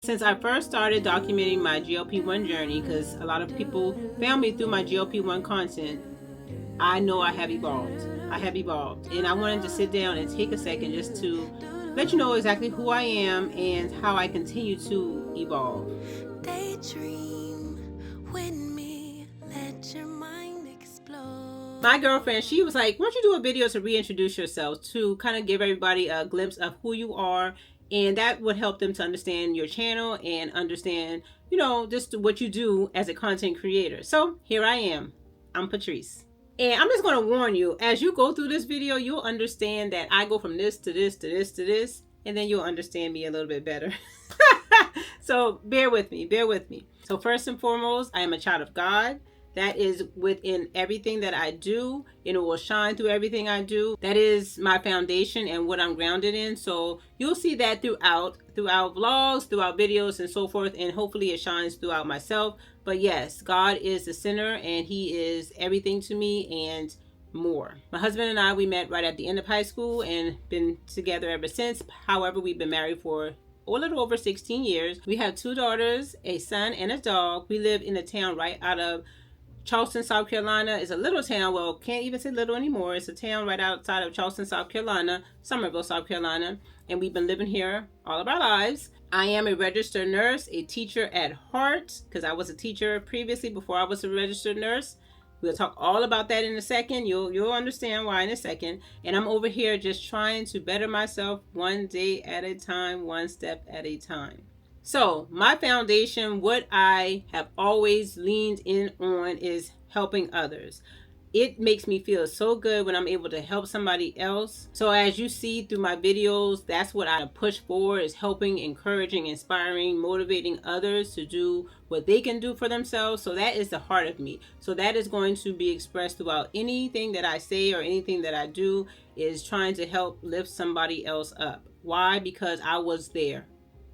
Since I first started documenting my GLP-1 journey, because a lot of people found me through my GLP-1 content, I know I have evolved. And I wanted to sit down and take a second just to let you know exactly who I am and how I continue to evolve. Daydream with me, let your mind explode. My girlfriend, she was like, why don't you do a video to reintroduce yourself, to kind of give everybody a glimpse of who you are, and that would help them to understand your channel and understand, just what you do as a content creator. So here I am. I'm Patrice. And I'm just going to warn you, as you go through this video, you'll understand that I go from this to this to this to this, and then you'll understand me a little bit better. So bear with me. So first and foremost, I am a child of God. That is within everything that I do, and it will shine through everything I do. That is my foundation and what I'm grounded in. So you'll see that throughout vlogs, throughout videos, and so forth, and hopefully it shines throughout myself. But yes, God is the center, and He is everything to me and more. My husband and I, we met right at the end of high school and been together ever since. However, we've been married for a little over 16 years. We have 2 daughters, a son, and a dog. We live in a town right out of Charleston, South Carolina. Is a little town. Well, can't even say little anymore. It's a town right outside of Charleston, South Carolina, Summerville, South Carolina. And we've been living here all of our lives. I am a registered nurse, a teacher at heart, because I was a teacher previously before I was a registered nurse. We'll talk all about that in a second. You'll understand why in a second. And I'm over here just trying to better myself one day at a time, one step at a time. So my foundation, what I have always leaned in on, is helping others. It makes me feel so good when I'm able to help somebody else. So as you see through my videos, that's what I push for, is helping, encouraging, inspiring, motivating others to do what they can do for themselves. So that is the heart of me. So that is going to be expressed throughout anything that I say or anything that I do, is trying to help lift somebody else up. Why? Because I was there.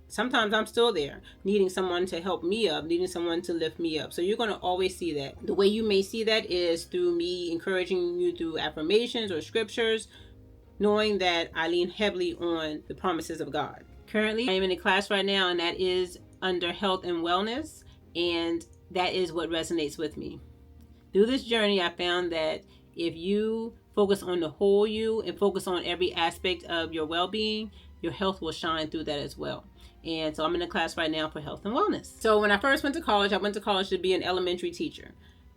Sometimes I'm still there, needing someone to help me up, needing someone to lift me up. So you're going to always see that. The way you may see that is through me encouraging you through affirmations or scriptures, knowing that I lean heavily on the promises of God. Currently, I am in a class right now, and that is under health and wellness, and that is what resonates with me. Through this journey, I found that if you focus on the whole you and focus on every aspect of your well-being, your health will shine through that as well. And so I'm in a class right now for health and wellness. So when I first went to college, I went to college to be an elementary teacher.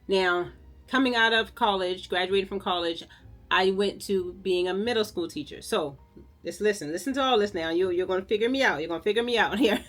Now, coming out of college, graduating from college, I went to being a middle school teacher. So just listen to all this now. You're going to figure me out. You're going to figure me out here.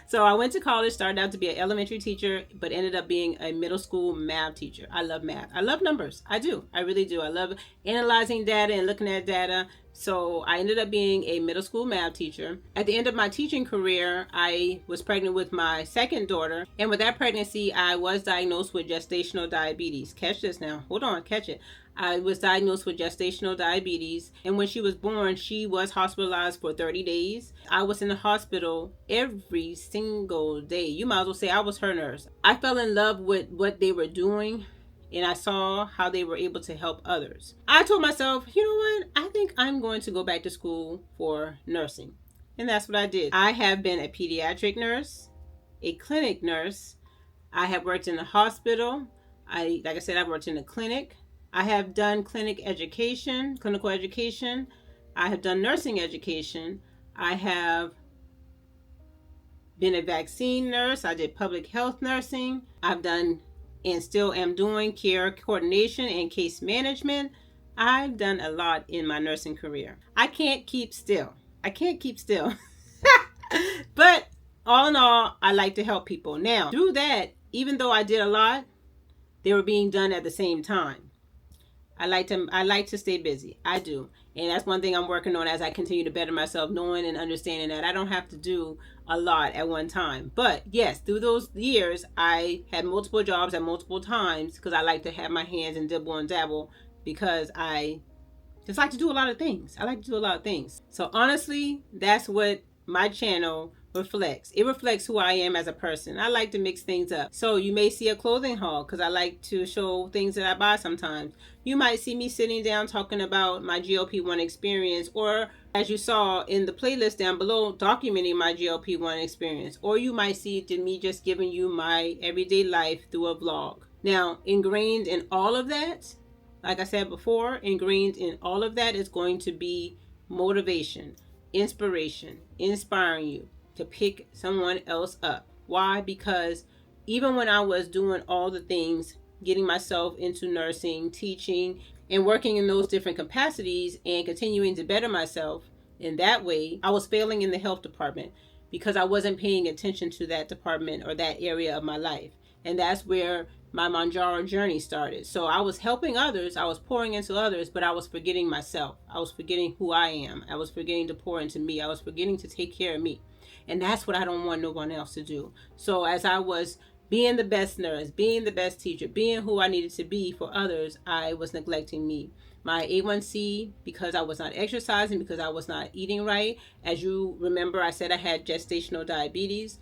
So I went to college, started out to be an elementary teacher, but ended up being a middle school math teacher. I love math. I love numbers. I do. I really do. I love analyzing data and looking at data. So I ended up being a middle school math teacher. At the end of my teaching career, I was pregnant with my second daughter. And with that pregnancy, I was diagnosed with gestational diabetes. Catch this now. Hold on. Catch it. I was diagnosed with gestational diabetes, and when she was born, she was hospitalized for 30 days. I was in the hospital every single day. You might as well say I was her nurse. I fell in love with what they were doing, and I saw how they were able to help others. I told myself, you know what? I think I'm going to go back to school for nursing. And that's what I did. I have been a pediatric nurse, a clinic nurse. I have worked in a hospital. Like I said, I've worked in a clinic. I have done clinical education. I have done nursing education. I have been a vaccine nurse. I did public health nursing. I've done and still am doing care coordination and case management. I've done a lot in my nursing career. I can't keep still. But all in all, I like to help people. Now, through that, even though I did a lot, they were being done at the same time. I like to stay busy. I do. And that's one thing I'm working on as I continue to better myself, knowing and understanding that I don't have to do a lot at one time. But yes, through those years, I had multiple jobs at multiple times because I like to have my hands and dibble and dabble, because I just like to do a lot of things. So honestly, that's what my channel reflects. It reflects who I am as a person. I like to mix things up. So you may see a clothing haul because I like to show things that I buy sometimes. You might see me sitting down talking about my GLP-1 experience, or as you saw in the playlist down below, documenting my GLP-1 experience. Or you might see me just giving you my everyday life through a vlog. Now, ingrained in all of that, like I said before, ingrained in all of that is going to be motivation, inspiration, inspiring you to pick someone else up. Why? Because even when I was doing all the things, getting myself into nursing, teaching, and working in those different capacities and continuing to better myself in that way, I was failing in the health department because I wasn't paying attention to that department or that area of my life. And that's where my Manjaro journey started. So I was helping others, I was pouring into others, but I was forgetting myself. I was forgetting who I am. I was forgetting to pour into me. I was forgetting to take care of me. And that's what I don't want no one else to do. So as I was being the best nurse, being the best teacher, being who I needed to be for others, I was neglecting me. My A1C, because I was not exercising, because I was not eating right. As you remember, I said I had gestational diabetes.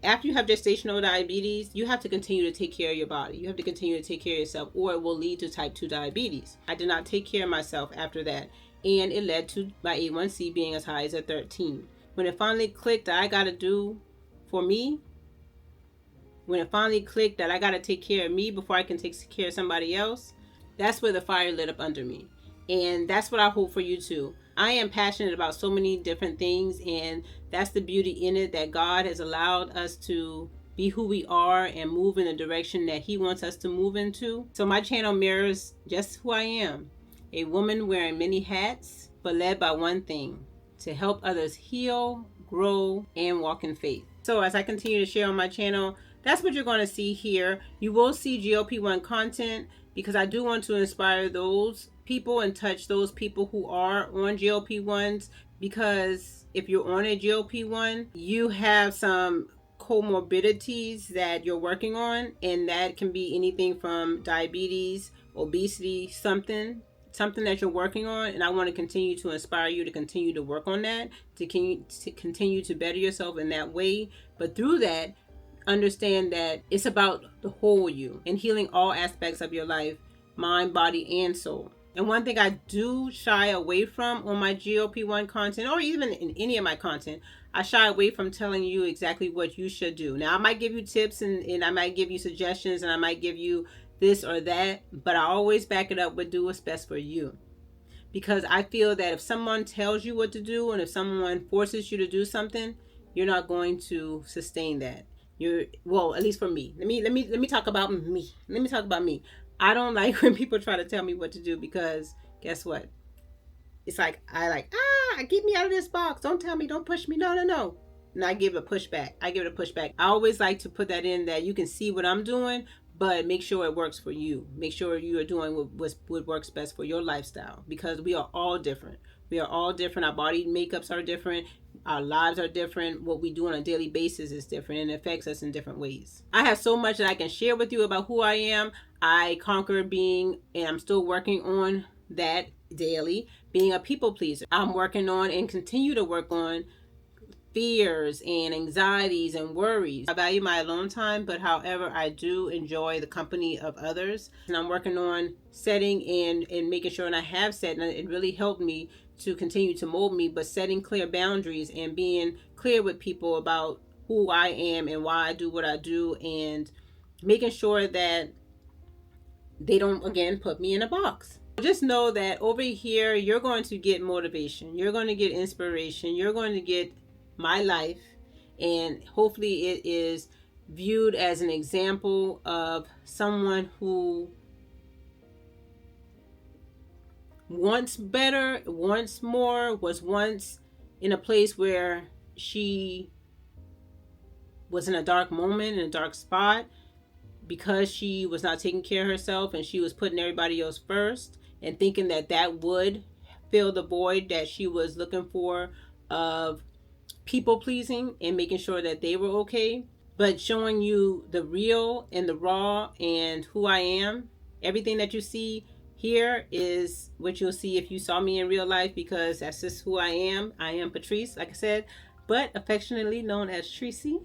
After you have gestational diabetes, you have to continue to take care of your body. You have to continue to take care of yourself, or it will lead to type 2 diabetes. I did not take care of myself after that, and it led to my A1C being as high as a 13. When it finally clicked that I got to do for me, when it finally clicked that I got to take care of me before I can take care of somebody else, that's where the fire lit up under me. And that's what I hope for you too. I am passionate about so many different things, and that's the beauty in it, that God has allowed us to be who we are and move in the direction that He wants us to move into. So my channel mirrors just who I am, a woman wearing many hats, but led by one thing: to help others heal, grow, and walk in faith. So as I continue to share on my channel, that's what you're going to see here. You will see GLP-1 content because I do want to inspire those people and touch those people who are on GLP-1s, because if you're on a GLP-1, you have some comorbidities that you're working on, and that can be anything from diabetes, obesity, something that you're working on. And I want to continue to inspire you to continue to work on that, to continue to better yourself in that way. But through that, understand that it's about the whole you and healing all aspects of your life, mind, body, and soul. And one thing I do shy away from on my GLP-1 content, or even in any of my content, I shy away from telling you exactly what you should do. Now, I might give you tips and I might give you suggestions and I might give you this or that, but I always back it up with do what's best for you. Because I feel that if someone tells you what to do and if someone forces you to do something, you're not going to sustain that. Well, at least for me. Let me talk about me. Let me talk about me. I don't like when people try to tell me what to do, because guess what? It's like get me out of this box. Don't tell me, don't push me. No. And I give a pushback. I always like to put that in, that you can see what I'm doing, but make sure it works for you. Make sure you are doing what works best for your lifestyle, because we are all different. Our body makeups are different. Our lives are different. What we do on a daily basis is different, and it affects us in different ways. I have so much that I can share with you about who I am. I conquered being, and I'm still working on that daily, being a people pleaser. I'm working on and continue to work on fears and anxieties and worries. I value my alone time, but however, I do enjoy the company of others. And I'm working on setting and making sure, and I have set, and it really helped me to continue to mold me, but setting clear boundaries and being clear with people about who I am and why I do what I do, and making sure that they don't, again, put me in a box. Just know that over here, you're going to get motivation. You're going to get inspiration. You're going to get my life, and hopefully it is viewed as an example of someone who wants better, wants more, was once in a place where she was in a dark moment, in a dark spot, because she was not taking care of herself and she was putting everybody else first, and thinking that that would fill the void that she was looking for of people pleasing and making sure that they were okay. But showing you the real and the raw and who I am. Everything that you see here is what you'll see if you saw me in real life, because that's just who I am. I am Patrice, like I said. but affectionately known as Tracy.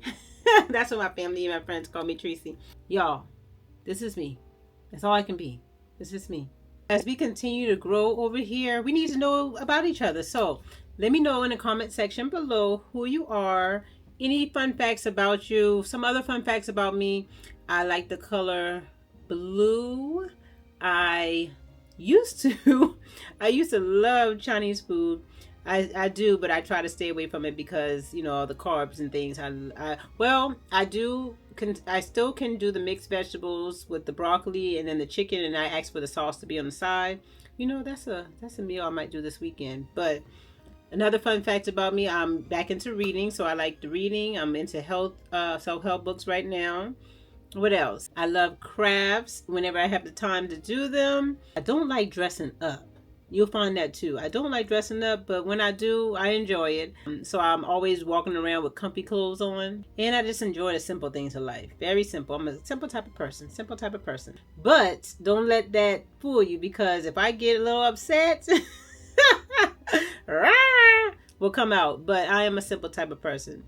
That's what my family and my friends call me, Tracy. Y'all, this is me. That's all I can be. This is me. As we continue to grow over here, we need to know about each other. So let me know in the comment section below who you are, any fun facts about you, some other fun facts about me. I like the color blue. I used to I used to love Chinese food. I do, but I try to stay away from it because, you know, all the carbs and things. I still can do the mixed vegetables with the broccoli and then the chicken, and I ask for the sauce to be on the side. You know, that's a meal I might do this weekend. But another fun fact about me, I'm back into reading, so I like the reading. I'm into self-help books right now. What else? I love crafts whenever I have the time to do them. I don't like dressing up. You'll find that too. I don't like dressing up, but when I do, I enjoy it. So I'm always walking around with comfy clothes on. And I just enjoy the simple things of life. Very simple. I'm a simple type of person. Simple type of person. But don't let that fool you, because if I get a little upset, will come out. But I am a simple type of person.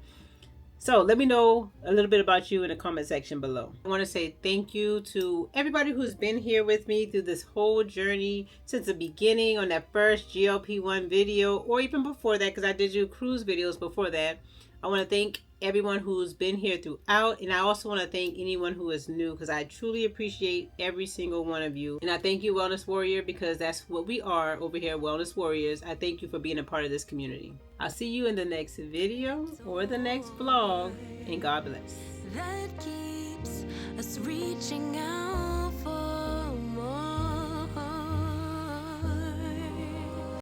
So let me know a little bit about you in the comment section below. I want to say thank you to everybody who's been here with me through this whole journey since the beginning on that first GLP-1 video, or even before that, because I did do cruise videos before that. I want to thank everyone who's been here throughout, and I also want to thank anyone who is new, because I truly appreciate every single one of you. And I thank you, Wellness Warrior, because that's what we are over here, Wellness Warriors. I thank you for being a part of this community. I'll see you in the next video or the next vlog, and God bless. That keeps us reaching out.